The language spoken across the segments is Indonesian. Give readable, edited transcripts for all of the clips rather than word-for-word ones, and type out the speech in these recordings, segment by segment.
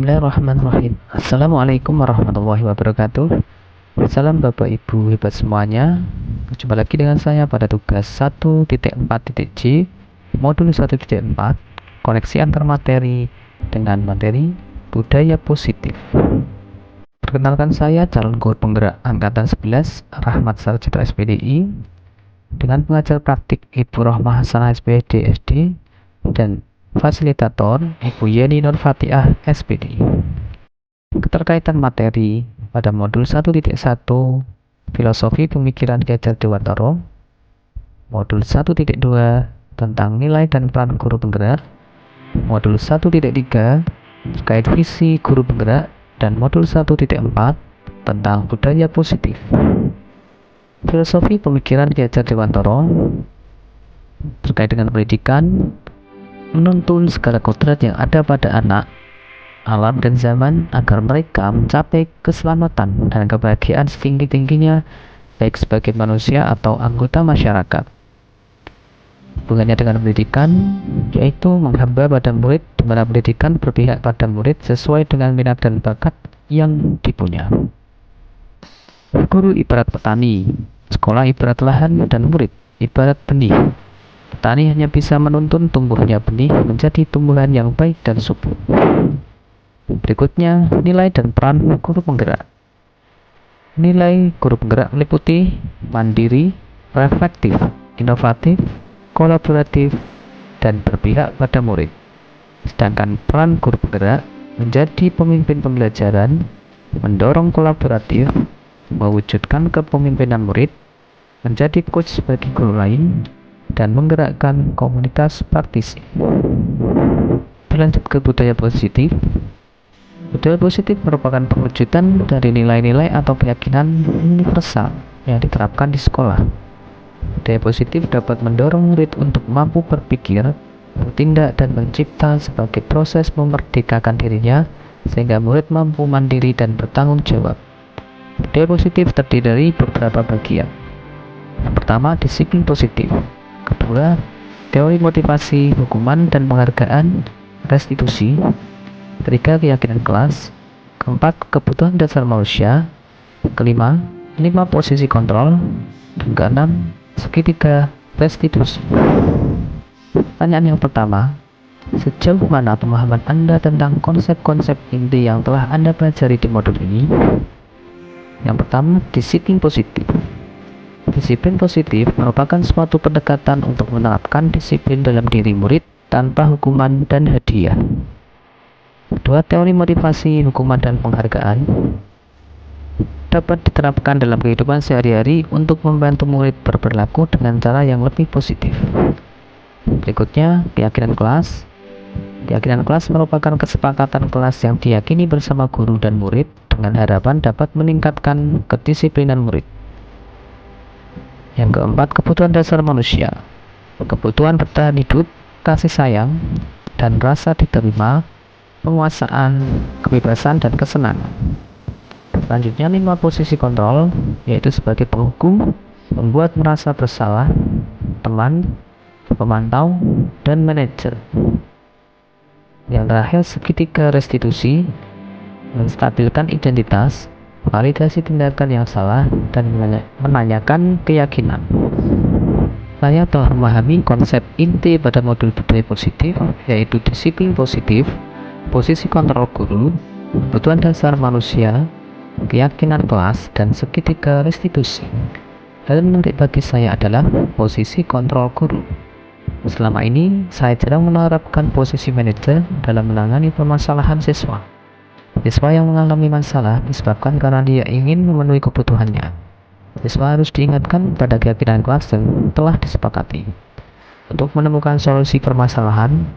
Bismillahirrahmanirrahim. Assalamualaikum warahmatullahi wabarakatuh. Salam Bapak Ibu hebat semuanya. Jumpa lagi dengan saya pada tugas 1.4.J modul 1.4 koneksi antar materi dengan materi budaya positif. Perkenalkan, saya calon guru penggerak angkatan 11 Rahmat Sarjito SPDI dengan pengajar praktik Ibu Rohmah Hasanah SPD SD dan fasilitator Ibu Yeni Nur Fatiah SPD. Keterkaitan materi pada modul 1.1 Filosofi Pemikiran Ki Hajar Dewantara, modul 1.2 tentang nilai dan peran guru penggerak, modul 1.3 terkait visi guru penggerak, dan modul 1.4 tentang budaya positif. Filosofi Pemikiran Ki Hajar Dewantara terkait dengan pendidikan, menuntun segala kodrat yang ada pada anak, alam dan zaman agar mereka mencapai keselamatan dan kebahagiaan setinggi-tingginya baik sebagai manusia atau anggota masyarakat. Hubungannya dengan pendidikan yaitu menghamba pada murid, di mana pendidikan berpihak pada murid sesuai dengan minat dan bakat yang dipunya. Guru ibarat petani, sekolah ibarat lahan, dan murid ibarat benih. Petani hanya bisa menuntun tumbuhnya benih menjadi tumbuhan yang baik dan subur. Berikutnya, nilai dan peran guru penggerak. Nilai guru penggerak meliputi mandiri, reflektif, inovatif, kolaboratif, dan berpihak pada murid. Sedangkan peran guru penggerak menjadi pemimpin pembelajaran, mendorong kolaboratif, mewujudkan kepemimpinan murid, menjadi coach bagi guru lain, dan menggerakkan komunitas praktisi. Berlanjut ke budaya positif. Budaya positif merupakan perwujudan dari nilai-nilai atau keyakinan universal yang diterapkan di sekolah. Budaya positif dapat mendorong murid untuk mampu berpikir, bertindak, dan mencipta sebagai proses memerdekakan dirinya sehingga murid mampu mandiri dan bertanggung jawab. Budaya positif terdiri dari beberapa bagian. Yang pertama, disiplin positif. Kedua, teori motivasi, hukuman dan penghargaan, restitusi. Ketiga, keyakinan kelas. Keempat, kebutuhan dasar manusia. Kelima, 5 posisi kontrol. Dan keenam, segitiga restitusi. Pertanyaan yang pertama, sejauh mana pemahaman Anda tentang konsep-konsep inti yang telah Anda pelajari di modul ini? Yang pertama, disiplin positif. Disiplin positif merupakan suatu pendekatan untuk menerapkan disiplin dalam diri murid tanpa hukuman dan hadiah. Kedua, teori motivasi, hukuman, dan penghargaan dapat diterapkan dalam kehidupan sehari-hari untuk membantu murid berperilaku dengan cara yang lebih positif. Berikutnya, keyakinan kelas. Keyakinan kelas merupakan kesepakatan kelas yang diyakini bersama guru dan murid dengan harapan dapat meningkatkan kedisiplinan murid. Yang keempat, kebutuhan dasar manusia. Kebutuhan bertahan hidup, kasih sayang, dan rasa diterima, penguasaan, kebebasan, dan kesenangan. Selanjutnya, 5 posisi kontrol, yaitu sebagai penghukum, membuat merasa bersalah, teman, pemantau, dan manajer. Yang terakhir, segitiga restitusi, menstabilkan identitas, validasi tindakan yang salah, dan menanyakan keyakinan. Saya telah memahami konsep inti pada modul budaya positif, yaitu disiplin positif, posisi kontrol guru, kebutuhan dasar manusia, keyakinan kelas, dan segitiga restitusi. Hal menarik bagi saya adalah posisi kontrol guru. Selama ini, saya jarang menerapkan posisi manajer dalam menangani permasalahan siswa. Siswa yang mengalami masalah disebabkan karena dia ingin memenuhi kebutuhannya. Siswa harus diingatkan pada keyakinan kelas yang telah disepakati. Untuk menemukan solusi permasalahan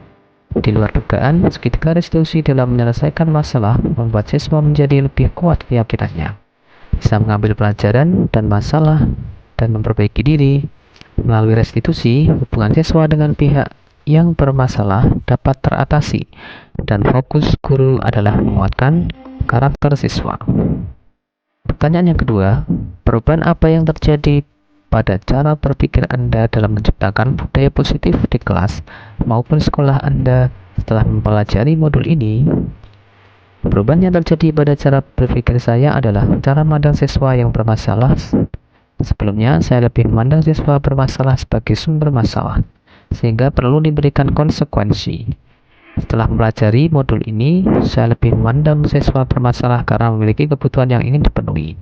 di luar dugaan, segitiga restitusi dalam menyelesaikan masalah membuat siswa menjadi lebih kuat keyakinannya, bisa mengambil pelajaran dan masalah, dan memperbaiki diri. Melalui restitusi, hubungan siswa dengan pihak yang bermasalah dapat teratasi, dan fokus guru adalah menguatkan karakter siswa. Pertanyaan yang kedua, perubahan apa yang terjadi pada cara berpikir Anda dalam menciptakan budaya positif di kelas maupun sekolah Anda setelah mempelajari modul ini? Perubahan yang terjadi pada cara berpikir saya adalah cara memandang siswa yang bermasalah. Sebelumnya, saya lebih memandang siswa bermasalah sebagai sumber masalah, sehingga perlu diberikan konsekuensi. Setelah mempelajari modul ini, saya lebih memandang siswa bermasalah karena memiliki kebutuhan yang ingin dipenuhi.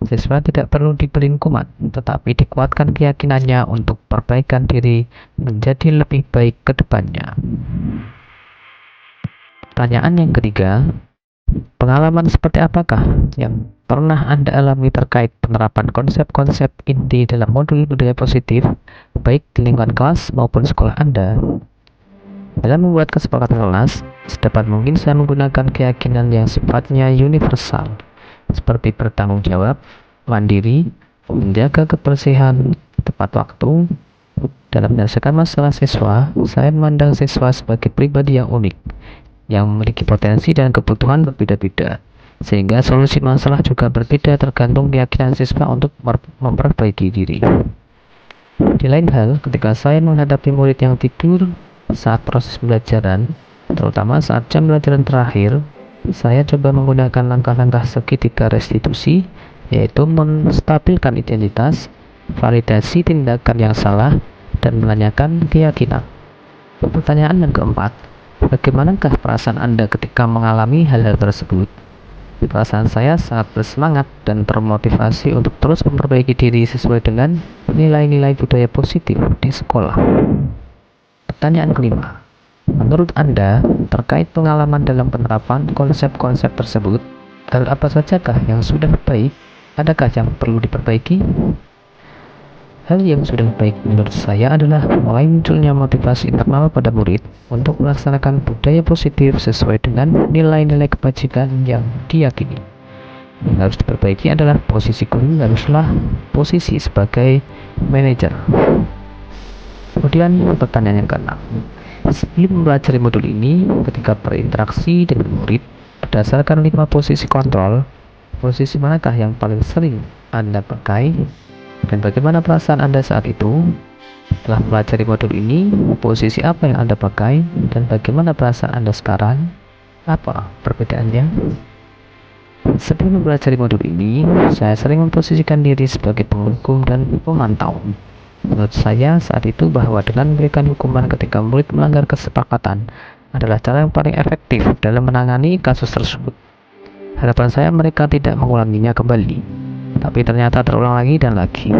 Siswa tidak perlu diberi hukuman, tetapi dikuatkan keyakinannya untuk perbaikan diri menjadi lebih baik ke depannya. Pertanyaan yang ketiga, pengalaman seperti apakah yang pernah Anda alami terkait penerapan konsep-konsep inti dalam modul budaya positif, baik di lingkungan kelas maupun sekolah Anda? Dalam membuat kesepakatan kelas, sedapat mungkin saya menggunakan keyakinan yang sifatnya universal, seperti bertanggung jawab, mandiri, menjaga kebersihan, tepat waktu. Dalam menyelesaikan masalah siswa, saya memandang siswa sebagai pribadi yang unik, yang memiliki potensi dan kebutuhan berbeda-beda, sehingga solusi masalah juga berbeda tergantung keyakinan siswa untuk memperbaiki diri. Di lain hal, ketika saya menghadapi murid yang tidur saat proses pembelajaran, terutama saat jam pelajaran terakhir, saya coba menggunakan langkah-langkah segitiga restitusi, yaitu menstabilkan identitas, validasi tindakan yang salah, dan menanyakan keyakinan. Pertanyaan yang keempat, bagaimanakah perasaan Anda ketika mengalami hal-hal tersebut? Perasaan saya sangat bersemangat dan termotivasi untuk terus memperbaiki diri sesuai dengan nilai-nilai budaya positif di sekolah. Pertanyaan kelima, menurut Anda terkait pengalaman dalam penerapan konsep-konsep tersebut, hal apa sajakah yang sudah baik? Adakah yang perlu diperbaiki? Hal yang sudah baik menurut saya adalah mulai munculnya motivasi internal pada murid untuk melaksanakan budaya positif sesuai dengan nilai-nilai kebajikan yang diyakini. Yang harus diperbaiki adalah posisi guru haruslah posisi sebagai manajer. Kemudian pertanyaan yang keenam, sebelum mempelajari modul ini, ketika berinteraksi dengan murid berdasarkan 5 posisi kontrol, posisi manakah yang paling sering Anda pakai? Dan bagaimana perasaan Anda saat itu? Setelah mempelajari modul ini, posisi apa yang Anda pakai? Dan bagaimana perasaan Anda sekarang? Apa perbedaannya? Sebelum mempelajari modul ini, saya sering memposisikan diri sebagai penghukum dan pemantau. Menurut saya saat itu bahwa dengan memberikan hukuman ketika murid melanggar kesepakatan adalah cara yang paling efektif dalam menangani kasus tersebut. Harapan saya mereka tidak mengulanginya kembali, tapi ternyata terulang lagi dan lagi.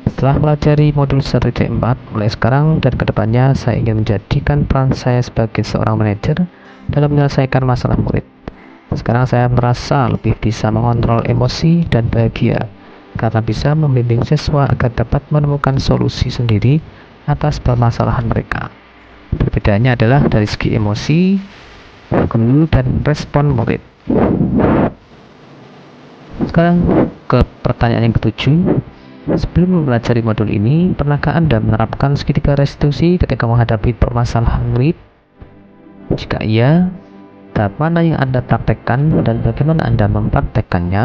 Setelah pelajari modul 1.4, mulai sekarang dan kedepannya saya ingin menjadikan peran saya sebagai seorang manajer dalam menyelesaikan masalah murid. Sekarang saya merasa lebih bisa mengontrol emosi dan bahagia karena bisa membimbing siswa agar dapat menemukan solusi sendiri atas permasalahan mereka. Perbedaannya adalah dari segi emosi, guru, dan respon murid. Sekarang ke pertanyaan yang ketujuh. Sebelum mempelajari modul ini, pernahkah Anda menerapkan segitiga restitusi ketika menghadapi permasalahan murid? Jika iya, tahap mana yang Anda praktekkan dan bagaimana Anda mempraktekkannya?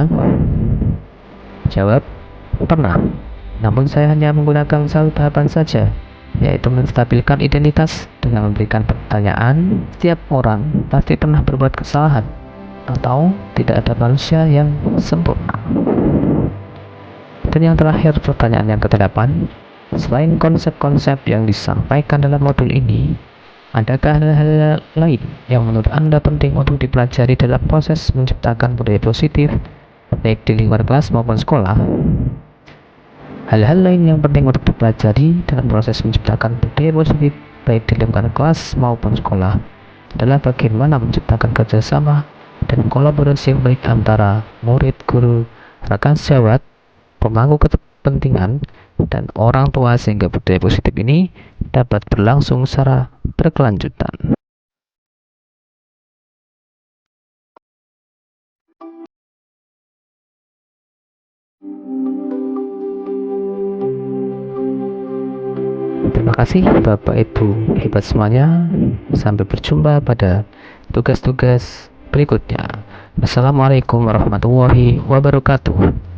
Jawab, pernah. Namun saya hanya menggunakan satu tahapan saja, yaitu menstabilkan identitas dengan memberikan pertanyaan. Setiap orang pasti pernah berbuat kesalahan, atau tidak ada manusia yang sempurna. Dan yang terakhir, pertanyaan yang ke-8, selain konsep-konsep yang disampaikan dalam modul ini, adakah hal-hal lain yang menurut Anda penting untuk dipelajari dalam proses menciptakan budaya positif, baik di lingkungan kelas maupun sekolah? Hal-hal lain yang penting untuk dipelajari dalam proses menciptakan budaya positif, baik di lingkungan kelas maupun sekolah, adalah bagaimana menciptakan kerjasama dan kolaborasi yang baik antara murid, guru, rekan sejawat, pemangku kepentingan, dan orang tua sehingga budaya positif ini dapat berlangsung secara berkelanjutan. Terima kasih Bapak Ibu hebat semuanya. Sampai berjumpa pada tugas-tugas berikutnya. Wassalamualaikum warahmatullahi wabarakatuh.